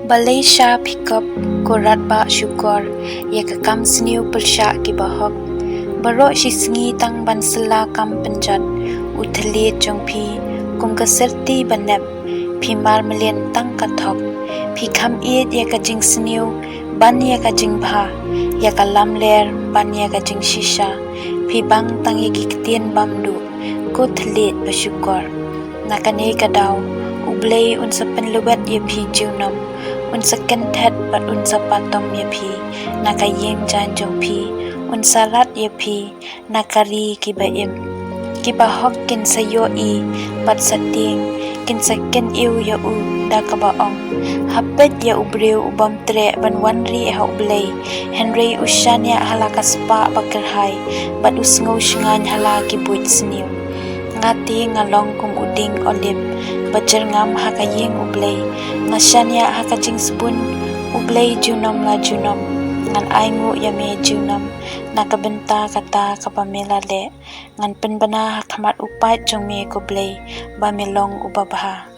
Malaysia pikap kurat ba syukur ya kam sniu persya ki bahok barok si sengi tang ban sela kam penjat uthli jongphi kum ka serti banep phi mar melen tang kathok phi kham e ya ka jing sniu ban ya ka jing bha ya ka lam ler ban ya ka jing shisha phi bang tang ye ki tien bam du ko thli ba syukur nakane ka daw ublei un sapen lubat ye phi jiunam un second head but un sapatom ye phi nakayeng jan jong phi un salat ye phi nakari ki ba im ki ba hok kin sayo i pat sating kin second iu ya u da ka ba ong hapet ya ubreu ubam tre ban wanri ha ublei henry ushania hala kaspa bakerhai bat usngau shngan hala ki buit sniu ngati ngalong kum uding olip bajer ngam hakayeng ublei ngashania hakajing sebun ublei junam la junam ngan aingu yame junam nakabenta kata kapamela le ngan penbana hakamat upat jongme kublei bamelong ubabha